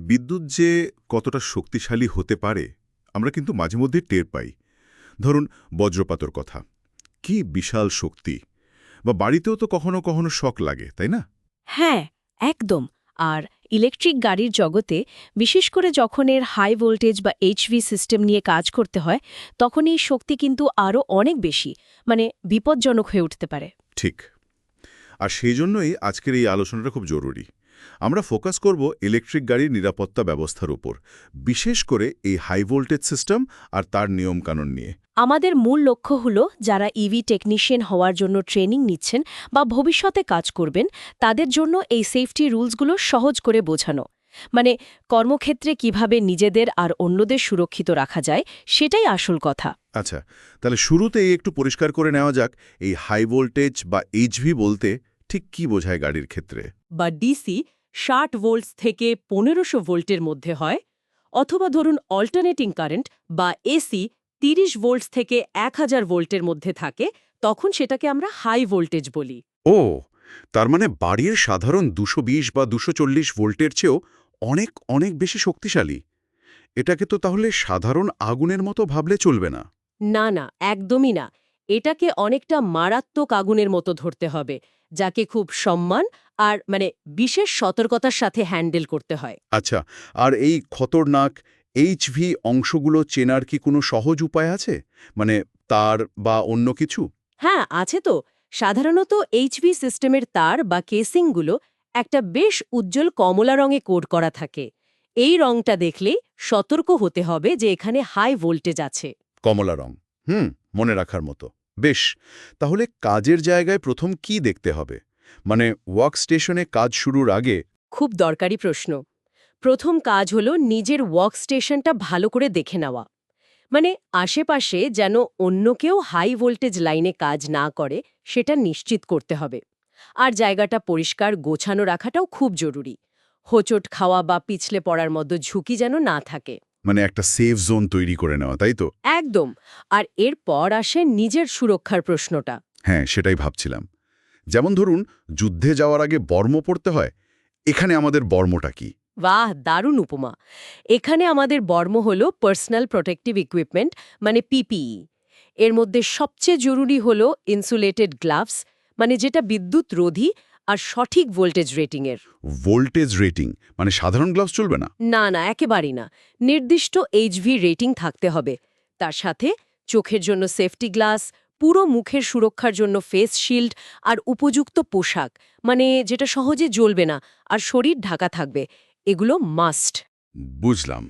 বিদ্যুৎ যে কতটা শক্তিশালী হতে পারে আমরা কিন্তু মাঝে মধ্যে টের পাই। ধরুন বজ্রপাতর কথা, কি বিশাল শক্তি। বা বাড়িতেও তো কখনো কখনো শক লাগে, তাই না? হ্যাঁ, একদম। আর ইলেকট্রিক গাড়ির জগতে, বিশেষ করে যখন এর হাই ভোল্টেজ বা এইচভি সিস্টেম নিয়ে কাজ করতে হয়, তখন এই শক্তি কিন্তু আরও অনেক বেশি, বিপজ্জনক হয়ে উঠতে পারে। ঠিক। আর সেই জন্যই আজকের এই আলোচনাটা খুব জরুরি। আমরা ফোকাস করব ইলেকট্রিক গাড়ির নিরাপত্তা ব্যবস্থার উপর, বিশেষ করে এই হাই ভোল্টেজ সিস্টেম আর তার নিয়মকানুন নিয়ে। আমাদের মূল লক্ষ্য হল যারা ইভি টেকনিশিয়ান হওয়ার জন্য ট্রেনিং নিচ্ছেন বা ভবিষ্যতে কাজ করবেন, তাদের জন্য এই সেফটি রুলসগুলো সহজ করে বোঝানো। কর্মক্ষেত্রে কিভাবে নিজেদের আর অন্যদের সুরক্ষিত রাখা যায়, সেটাই আসল কথা। আচ্ছা, তাহলে শুরুতেই একটু পরিষ্কার করে নেওয়া যাক, এই হাই ভোল্টেজ বা এইচভি বলতে ঠিক কি বোঝায় গাড়ির ক্ষেত্রে। বা ডিসি 60 ভোল্টস থেকে 1500 ভোল্টের মধ্যে হয়, অথবা ধরুন অল্টারনেটিং কারেন্ট বা এসি 30 ভোল্টস থেকে 1000 ভোল্টের মধ্যে থাকে, তখন সেটাকে আমরা হাই ভোল্টেজ বলি। ও, তার মানে বাড়ির সাধারণ 220 বা 240 ভোল্টের চেয়েও অনেক অনেক বেশি শক্তিশালী। এটাকে তো তাহলে সাধারণ আগুনের মতো ভাবলে চলবে না। না না, একদমই না। এটাকে অনেকটা মারাত্মক আগুনের মতো ধরতে হবে, যাকে খুব সম্মান আর বিশেষ সতর্কতার সাথে হ্যান্ডেল করতে হয়। আচ্ছা, আর এই খতরনাক এইচভি অংশগুলো চেনার কি কোনো সহজ উপায় আছে? মানে তার বা অন্য কিছু? হ্যাঁ, আছে তো। সাধারণত এইচভি সিস্টেমের তার বা কেসিংগুলো একটা বেশ উজ্জ্বল কমলা রঙে কোড করা থাকে। এই রংটা দেখলেই সতর্ক হতে হবে যে এখানে হাই ভোল্টেজ আছে। কমলা রং। মনে রাখার মতো। বেশ, তাহলে কাজের জায়গায় প্রথম কি দেখতে হবে? মানে ওয়ার্কস্টেশনে কাজ শুরুর আগে? খুব দরকারি প্রশ্ন। প্রথম কাজ হলো নিজের ওয়ার্কস্টেশনটা ভালো করে দেখে নেওয়া। আশেপাশে যেন অন্য কেউ হাই ভোল্টেজ লাইনে কাজ না করে, সেটা নিশ্চিত করতে হবে। আর জায়গাটা পরিষ্কার গোছানো রাখাটাও খুব জরুরি। হোঁচট খাওয়া বা পিছলে পড়ার মতো ঝুঁকি যেন না থাকে। মানে একটা সেফ জোন তৈরি করে নেওয়া, তাই তো? একদম। আর এরপর আসে নিজের সুরক্ষার প্রশ্নটা। হ্যাঁ, সেটাই ভাবছিলাম। যেমন ধরুন, যুদ্ধে যাওয়ার আগে বর্ম পড়তে হয়। এখানে আমাদের বর্মটা কি? বাহ, দারুণ উপমা। এখানে আমাদের বর্ম হল পার্সোনাল প্রোটেক্টিভ ইকুইপমেন্ট, পিপিই। এর মধ্যে সবচেয়ে জরুরি হল ইনসুলেটেড গ্লাভস, যেটা বিদ্যুৎ রোধী আর সঠিক ভোল্টেজ রেটিংয়ের। ভোল্টেজ রেটিং মানে সাধারণ গ্লাভস চলবে না? না না, একেবারেই না। নির্দিষ্ট এইচভি রেটিং থাকতে হবে। তার সাথে চোখের জন্য সেফটি গ্লাস, পুরো মুখের সুরক্ষার জন্য ফেস শিল্ড আর উপযুক্ত পোশাক, যেটা সহজে জ্বলবে না আর শরীর ঢাকা থাকবে, এগুলো মাস্ট। বুঝলাম।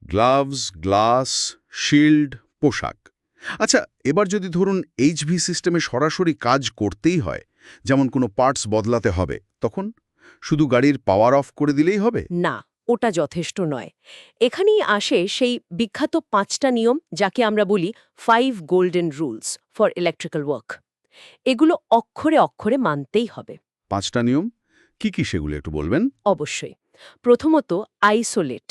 গ্লাভস, গ্লাস, শিল্ড, পোশাক। আচ্ছা, এবার যদি ধরুন এইচভি সিস্টেমে সরাসরি কাজ করতেই হয়, যেমন কোনো পার্টস বদলাতে হবে, তখন শুধু গাড়ির পাওয়ার অফ করে দিলেই হবে? না, ওটা যথেষ্ট নয়। এখানেই আসে সেই বিখ্যাত 5টা নিয়ম, যাকে আমরা বলি 5 golden rules for electrical work. এগুলো অক্ষরে অক্ষরে মানতেই হবে। 5টা নিয়ম কি কি সেগুলো একটু বলবেন? অবশ্যই। প্রথমত, আইসোলেট,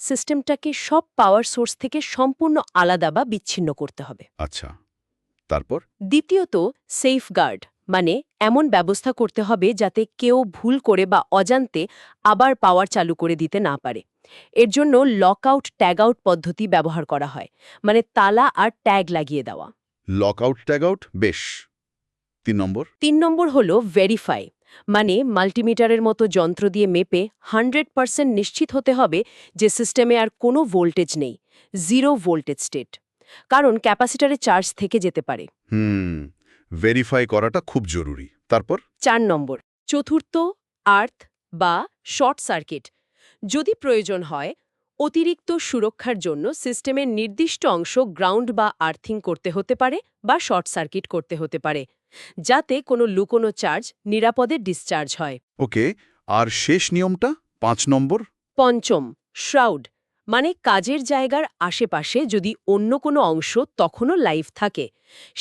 সিস্টেমটাকে সব পাওয়ার সোর্স থেকে সম্পূর্ণ আলাদা বা বিচ্ছিন্ন করতে হবে। আচ্ছা, তারপর? দ্বিতীয়ত, সেফগার্ড, এমন ব্যবস্থা করতে হবে যাতে কেউ ভুল করে বা অজান্তে আবার পাওয়ার চালু করে দিতে না পারে। এর জন্য লকআউট ট্যাগআউট পদ্ধতি ব্যবহার করা হয়, তালা আর ট্যাগ লাগিয়ে দেওয়া। লকআউট ট্যাগআউট, বেশ। 3 নম্বর? 3 নম্বর হল ভেরিফাই, মাল্টিমিটারের মতো যন্ত্র দিয়ে মেপে 100% নিশ্চিত হতে হবে যে সিস্টেমে আর কোনো ভোল্টেজ নেই, জিরো ভোল্টেজ স্টেট। কারণ ক্যাপাসিটারে চার্জ থেকে যেতে পারে। ভেরিফাই করাটা খুব জরুরি। তারপর? 4 নম্বর, চতুর্থ, আর্থ বা শর্ট সার্কিট। যদি প্রয়োজন হয়, অতিরিক্ত সুরক্ষার জন্য সিস্টেমের নির্দিষ্ট অংশ গ্রাউন্ড বা আর্থিং করতে হতে পারে বা শর্ট সার্কিট করতে হতে পারে, যাতে কোনো লুকোনো চার্জ নিরাপদে ডিসচার্জ হয়। ওকে, আর শেষ নিয়মটা 5 নম্বর? পঞ্চম, শ্রাউড, কাজের জায়গার আশেপাশে যদি অন্য কোনো অংশ তখনও লাইভ থাকে,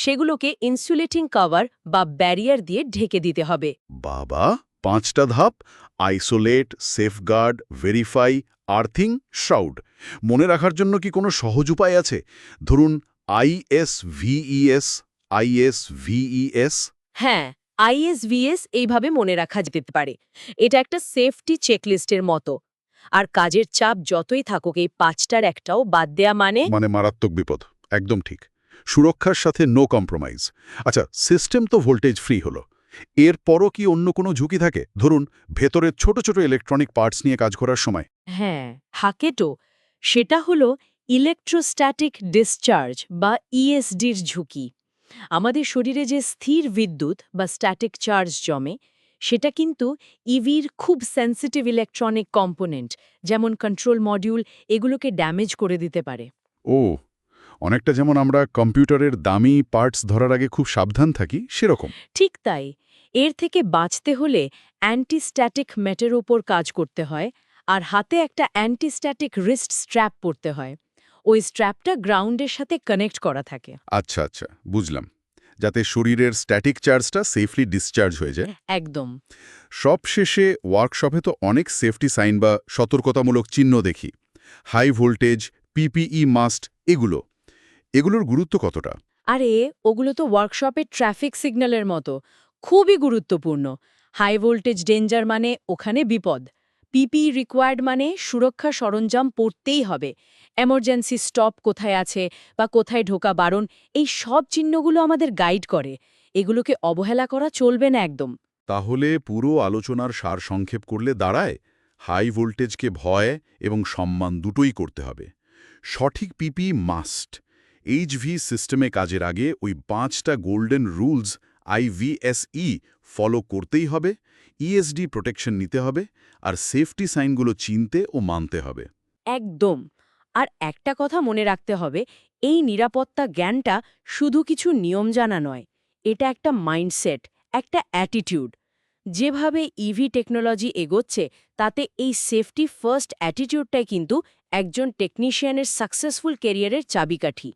সেগুলোকে ইনসুলেটিং কভার বা ব্যারিয়ার দিয়ে ঢেকে দিতে হবে। বাবা, 5টা ধাপ: isolate, safeguard, verify, earthing, shroud. মনে রাখার জন্য কি কোনো সহজ উপায় আছে? ধরুন ISVES, ISVES। হ্যাঁ, ISVS এইভাবে মনে রাখা যেতে পারে। এটা একটা সেফটি চেকলিস্টের মতো। আর কাজের চাপ যতই থাকুক এই 5টার একটাও বাদ দেয়া মানে মানে মারাত্মক বিপদ। একদম ঠিক। সুরক্ষার সাথে নো কম্প্রোমাইজ। আচ্ছা, সিস্টেম তো ভোল্টেজ ফ্রি হলো, এরপরও কি অন্য কোনো ঝুঁকি থাকে? ধরুন ভেতরের ছোট ছোট ইলেকট্রনিক পার্টস নিয়ে কাজ করার সময়। হ্যাঁ, হাকেটো। সেটা হলো ইলেকট্রোস্ট্যাটিক ডিসচার্জ বা ইএসডির ঝুঁকি। আমাদের শরীরে যে স্থির বিদ্যুৎ বা স্ট্যাটিক চার্জ জমে, সেটা কিন্তু ইভির খুব সেন্সিটিভ ইলেকট্রনিক কম্পোনেন্ট, যেমন কন্ট্রোল মডিউল, এগুলোকে ড্যামেজ করে দিতে পারে। ও, অনেকটা যেমন আমরা কম্পিউটারের দামি পার্টস ধরার আগে খুব সাবধান থাকি, সেরকম। ঠিক তাই। এর থেকে বাঁচতে হলে অ্যান্টিস্ট্যাটিক ম্যাটের ওপর কাজ করতে হয়, আর হাতে একটা অ্যান্টিস্ট্যাটিক রিস্ট স্ট্র্যাপ পরতে হয়। ওই স্ট্র্যাপটা গ্রাউন্ডের সাথে কানেক্ট করা থাকে। আচ্ছা আচ্ছা, বুঝলাম। যাতে শরীরের স্ট্যাটিক চার্জটা সেফলি ডিসচার্জ হয়ে যায়। একদম। সব শেষে ওয়ার্কশপে তো অনেক সেফটি সাইন বা সতর্কতামূলক চিহ্ন দেখি। হাই ভোল্টেজ, পিপিই মাস্ট, এগুলোর গুরুত্ব কতটা? আরে, ওগুলো তো ওয়ার্কশপের ট্রাফিক সিগন্যালের মতো, খুবই গুরুত্বপূর্ণ। হাই ভোল্টেজ ডেঞ্জার মানে ওখানে বিপদ। পিপি রিকোয়ার্ড মানে সুরক্ষা সরঞ্জাম পড়তেই হবে। এমার্জেন্সি স্টপ কোথায় আছে বা কোথায় ঢোকা বারণ, এই সব চিহ্নগুলো আমাদের গাইড করে। এগুলোকে অবহেলা করা চলবে না একদম। তাহলে পুরো আলোচনার সারসংক্ষেপ করলে দাঁড়ায়, হাই ভোল্টেজকে ভয় এবং সম্মান দুটোই করতে হবে। সঠিক পিপি মাস্ট। এইচভি সিস্টেমে কাজের আগে ওই 5টা গোল্ডেন রুলস IVSE ফলো করতেই হবে, ইএসডি প্রোটেকশন নিতে হবে, আর সেফটি সাইনগুলো চিনতে ও মানতে হবে। একদম। আর একটা কথা মনে রাখতে হবে, এই নিরাপত্তা জ্ঞানটা শুধু কিছু নিয়ম জানা নয়, এটা একটা মাইন্ডসেট, একটা অ্যাটিটিউড। যেভাবে ইভি টেকনোলজি এগোচ্ছে, তাতে এই সেফটি ফার্স্ট অ্যাটিটিউডটাই কিন্তু একজন টেকনিশিয়ানের সাকসেসফুল ক্যারিয়ারের চাবিকাঠি।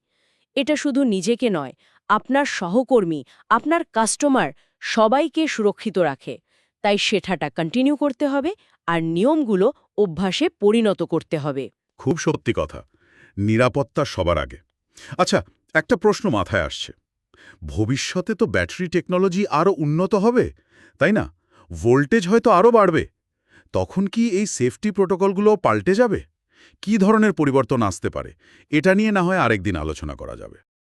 এটা শুধু নিজেকে নয়, আপনার সহকর্মী, আপনার কাস্টমার, সবাইকে সুরক্ষিত রাখে। তাই সেটাটা কন্টিনিউ করতে হবে, আর নিয়মগুলো অভ্যাসে পরিণত করতে হবে। খুব সত্যি কথা। নিরাপত্তা সবার আগে। আচ্ছা, একটা প্রশ্ন মাথায় আসছে। ভবিষ্যতে তো ব্যাটারি টেকনোলজি আরও উন্নত হবে, তাই না? ভোল্টেজ হয়তো আরও বাড়বে। তখন কি এই সেফটি প্রোটোকলগুলো পাল্টে যাবে? কী ধরনের পরিবর্তন আসতে পারে? এটা নিয়ে না হয় আরেকদিন আলোচনা করা যাবে।